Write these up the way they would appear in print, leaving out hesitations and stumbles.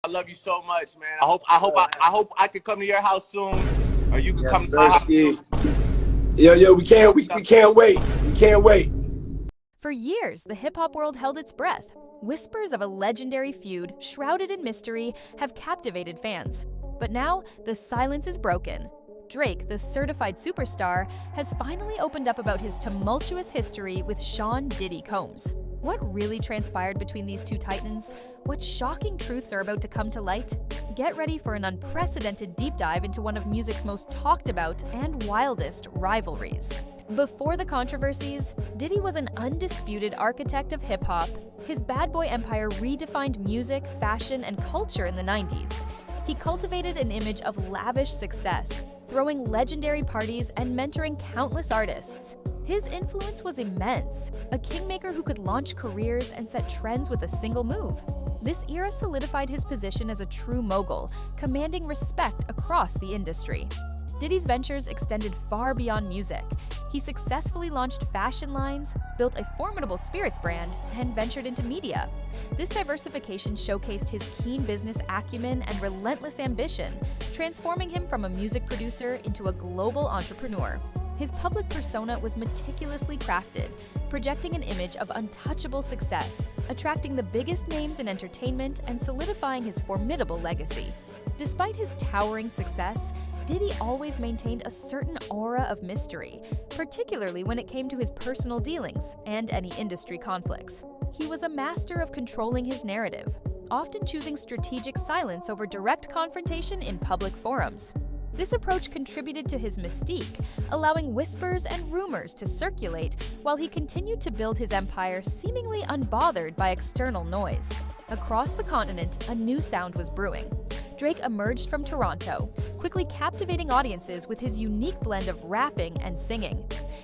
I love you so much, man. I hope I can come to your house soon, or you can come to my house soon. Yo, we can't wait. We can't wait. For years, the hip-hop world held its breath. Whispers of a legendary feud, shrouded in mystery, have captivated fans. But now, the silence is broken. Drake, the certified superstar, has finally opened up about his tumultuous history with Sean Diddy Combs. What really transpired between these two titans? What shocking truths are about to come to light? Get ready for an unprecedented deep dive into one of music's most talked about and wildest rivalries. Before the controversies, Diddy was an undisputed architect of hip-hop. His bad boy empire redefined music, fashion, and culture in the 90s. He cultivated an image of lavish success, throwing legendary parties and mentoring countless artists. His influence was immense, a kingmaker who could launch careers and set trends with a single move. This era solidified his position as a true mogul, commanding respect across the industry. Diddy's ventures extended far beyond music. He successfully launched fashion lines, built a formidable spirits brand, and ventured into media. This diversification showcased his keen business acumen and relentless ambition, transforming him from a music producer into a global entrepreneur. His public persona was meticulously crafted, projecting an image of untouchable success, attracting the biggest names in entertainment and solidifying his formidable legacy. Despite his towering success, Diddy always maintained a certain aura of mystery, particularly when it came to his personal dealings and any industry conflicts. He was a master of controlling his narrative, often choosing strategic silence over direct confrontation in public forums. This approach contributed to his mystique, allowing whispers and rumors to circulate while he continued to build his empire seemingly unbothered by external noise. Across the continent, a new sound was brewing. Drake emerged from Toronto, quickly captivating audiences with his unique blend of rapping and singing.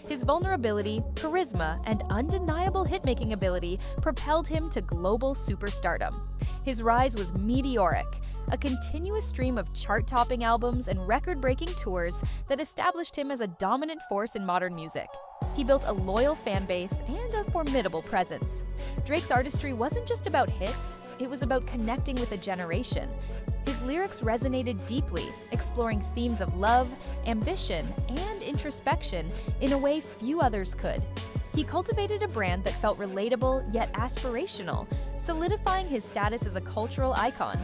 His vulnerability, charisma, and undeniable hit-making ability propelled him to global superstardom. His rise was meteoric, a continuous stream of chart-topping albums and record-breaking tours that established him as a dominant force in modern music. He built a loyal fan base and a formidable presence. Drake's artistry wasn't just about hits, it was about connecting with a generation. His lyrics resonated deeply, exploring themes of love, ambition, and introspection in a way few others could. He cultivated a brand that felt relatable yet aspirational, solidifying his status as a cultural icon.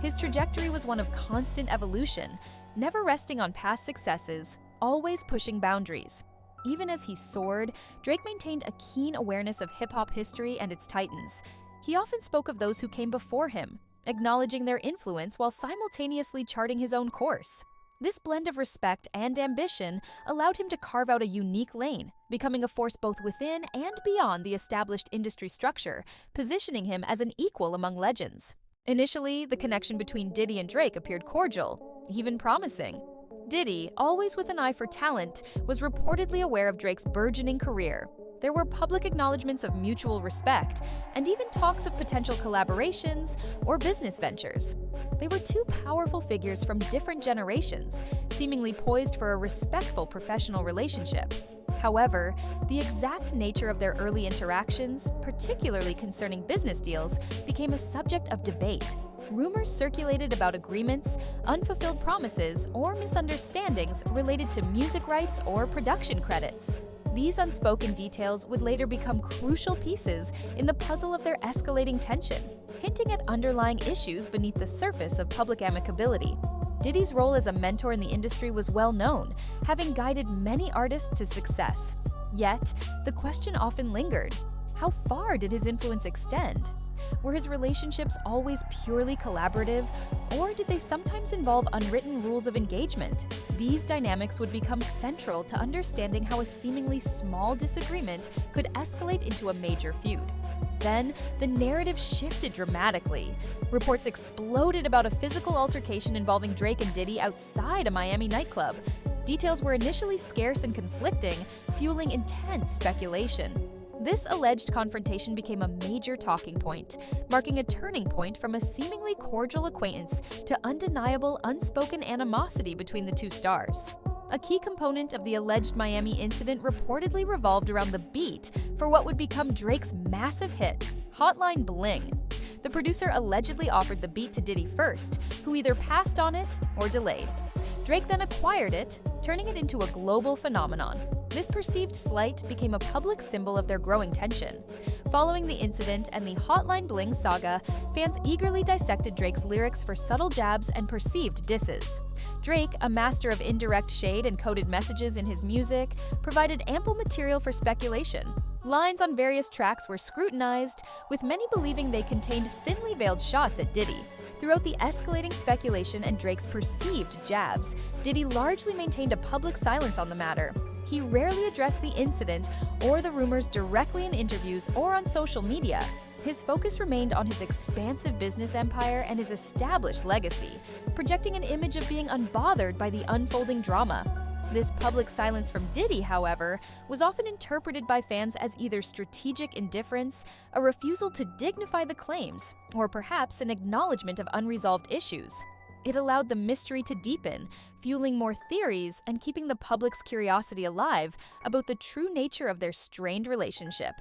His trajectory was one of constant evolution, never resting on past successes, always pushing boundaries. Even as he soared, Drake maintained a keen awareness of hip-hop history and its titans. He often spoke of those who came before him, acknowledging their influence while simultaneously charting his own course. This blend of respect and ambition allowed him to carve out a unique lane, becoming a force both within and beyond the established industry structure, positioning him as an equal among legends. Initially, the connection between Diddy and Drake appeared cordial, even promising. Diddy, always with an eye for talent, was reportedly aware of Drake's burgeoning career. There were public acknowledgments of mutual respect, and even talks of potential collaborations or business ventures. They were two powerful figures from different generations, seemingly poised for a respectful professional relationship. However, the exact nature of their early interactions, particularly concerning business deals, became a subject of debate. Rumors circulated about agreements, unfulfilled promises, or misunderstandings related to music rights or production credits. These unspoken details would later become crucial pieces in the puzzle of their escalating tension, hinting at underlying issues beneath the surface of public amicability. Diddy's role as a mentor in the industry was well known, having guided many artists to success. Yet, the question often lingered: how far did his influence extend? Were his relationships always purely collaborative, or did they sometimes involve unwritten rules of engagement? These dynamics would become central to understanding how a seemingly small disagreement could escalate into a major feud. Then, the narrative shifted dramatically. Reports exploded about a physical altercation involving Drake and Diddy outside a Miami nightclub. Details were initially scarce and conflicting, fueling intense speculation. This alleged confrontation became a major talking point, marking a turning point from a seemingly cordial acquaintance to undeniable, unspoken animosity between the two stars. A key component of the alleged Miami incident reportedly revolved around the beat for what would become Drake's massive hit, Hotline Bling. The producer allegedly offered the beat to Diddy first, who either passed on it or delayed. Drake then acquired it, turning it into a global phenomenon. This perceived slight became a public symbol of their growing tension. Following the incident and the Hotline Bling saga, fans eagerly dissected Drake's lyrics for subtle jabs and perceived disses. Drake, a master of indirect shade and coded messages in his music, provided ample material for speculation. Lines on various tracks were scrutinized, with many believing they contained thinly veiled shots at Diddy. Throughout the escalating speculation and Drake's perceived jabs, Diddy largely maintained a public silence on the matter. He rarely addressed the incident or the rumors directly in interviews or on social media. His focus remained on his expansive business empire and his established legacy, projecting an image of being unbothered by the unfolding drama. This public silence from Diddy, however, was often interpreted by fans as either strategic indifference, a refusal to dignify the claims, or perhaps an acknowledgement of unresolved issues. It allowed the mystery to deepen, fueling more theories and keeping the public's curiosity alive about the true nature of their strained relationship.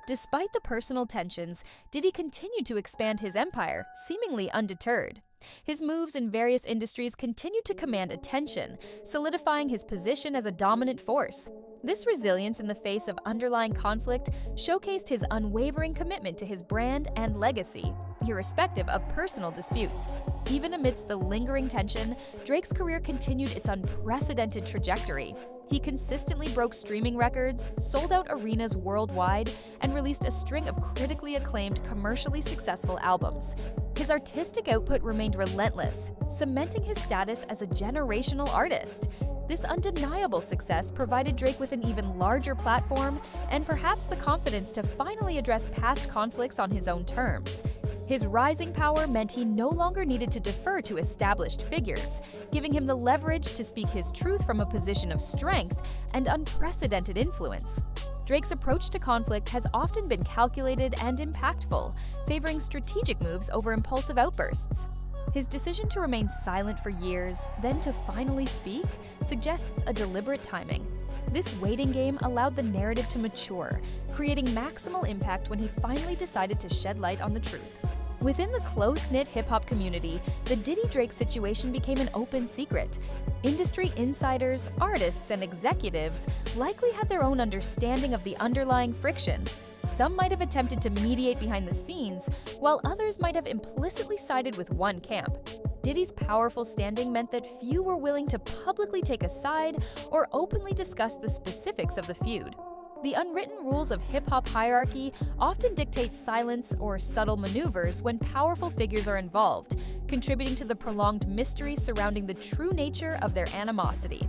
Despite the personal tensions, Diddy continued to expand his empire, seemingly undeterred. His moves in various industries continued to command attention, solidifying his position as a dominant force. This resilience in the face of underlying conflict showcased his unwavering commitment to his brand and legacy, irrespective of personal disputes. Even amidst the lingering tension, Drake's career continued its unprecedented trajectory. He consistently broke streaming records, sold out arenas worldwide, and released a string of critically acclaimed, commercially successful albums. His artistic output remained relentless, cementing his status as a generational artist. This undeniable success provided Drake with an even larger platform and perhaps the confidence to finally address past conflicts on his own terms. His rising power meant he no longer needed to defer to established figures, giving him the leverage to speak his truth from a position of strength and unprecedented influence. Drake's approach to conflict has often been calculated and impactful, favoring strategic moves over impulsive outbursts. His decision to remain silent for years, then to finally speak, suggests a deliberate timing. This waiting game allowed the narrative to mature, creating maximal impact when he finally decided to shed light on the truth. Within the close-knit hip-hop community, the Diddy-Drake situation became an open secret. Industry insiders, artists, and executives likely had their own understanding of the underlying friction. Some might have attempted to mediate behind the scenes, while others might have implicitly sided with one camp. Diddy's powerful standing meant that few were willing to publicly take a side or openly discuss the specifics of the feud. The unwritten rules of hip-hop hierarchy often dictate silence or subtle maneuvers when powerful figures are involved, contributing to the prolonged mystery surrounding the true nature of their animosity.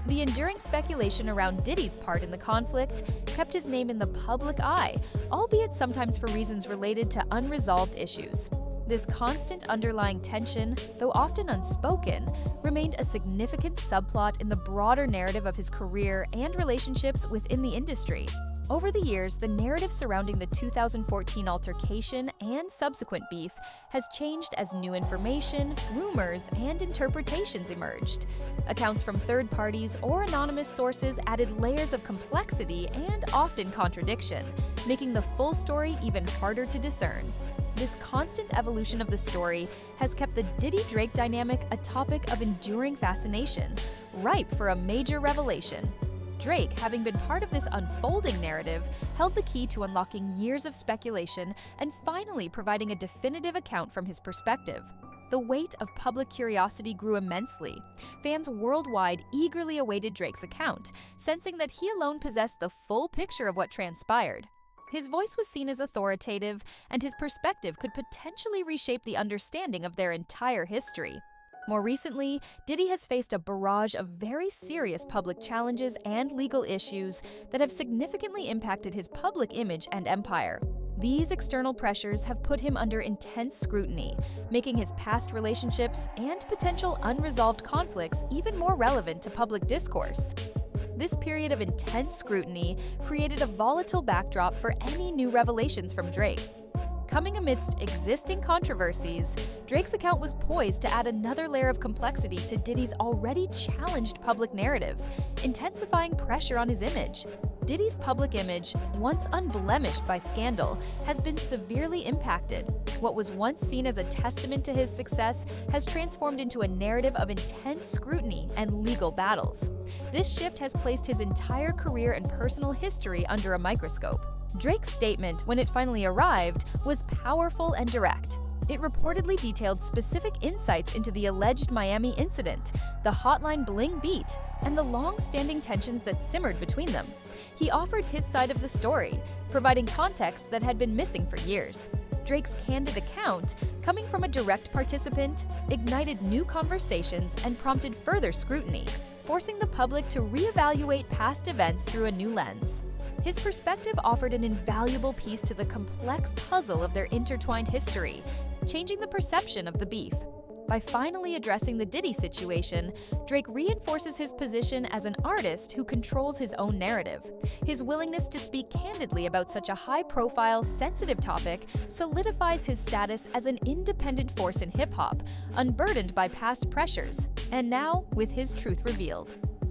The enduring speculation around Diddy's part in the conflict kept his name in the public eye, albeit sometimes for reasons related to unresolved issues. This constant underlying tension, though often unspoken, remained a significant subplot in the broader narrative of his career and relationships within the industry. Over the years, the narrative surrounding the 2014 altercation and subsequent beef has changed as new information, rumors, and interpretations emerged. Accounts from third parties or anonymous sources added layers of complexity and often contradiction, making the full story even harder to discern. This constant evolution of the story has kept the Diddy-Drake dynamic a topic of enduring fascination, ripe for a major revelation. Drake, having been part of this unfolding narrative, held the key to unlocking years of speculation and finally providing a definitive account from his perspective. The weight of public curiosity grew immensely. Fans worldwide eagerly awaited Drake's account, sensing that he alone possessed the full picture of what transpired. His voice was seen as authoritative, and his perspective could potentially reshape the understanding of their entire history. More recently, Diddy has faced a barrage of very serious public challenges and legal issues that have significantly impacted his public image and empire. These external pressures have put him under intense scrutiny, making his past relationships and potential unresolved conflicts even more relevant to public discourse. This period of intense scrutiny created a volatile backdrop for any new revelations from Drake. Coming amidst existing controversies, Drake's account was poised to add another layer of complexity to Diddy's already challenged public narrative, intensifying pressure on his image. Diddy's public image, once unblemished by scandal, has been severely impacted. What was once seen as a testament to his success has transformed into a narrative of intense scrutiny and legal battles. This shift has placed his entire career and personal history under a microscope. Drake's statement, when it finally arrived, was powerful and direct. It reportedly detailed specific insights into the alleged Miami incident, the Hotline Bling beat, and the long-standing tensions that simmered between them. He offered his side of the story, providing context that had been missing for years. Drake's candid account, coming from a direct participant, ignited new conversations and prompted further scrutiny, forcing the public to reevaluate past events through a new lens. His perspective offered an invaluable piece to the complex puzzle of their intertwined history, changing the perception of the beef. By finally addressing the Diddy situation, Drake reinforces his position as an artist who controls his own narrative. His willingness to speak candidly about such a high-profile, sensitive topic solidifies his status as an independent force in hip-hop, unburdened by past pressures, and now with his truth revealed.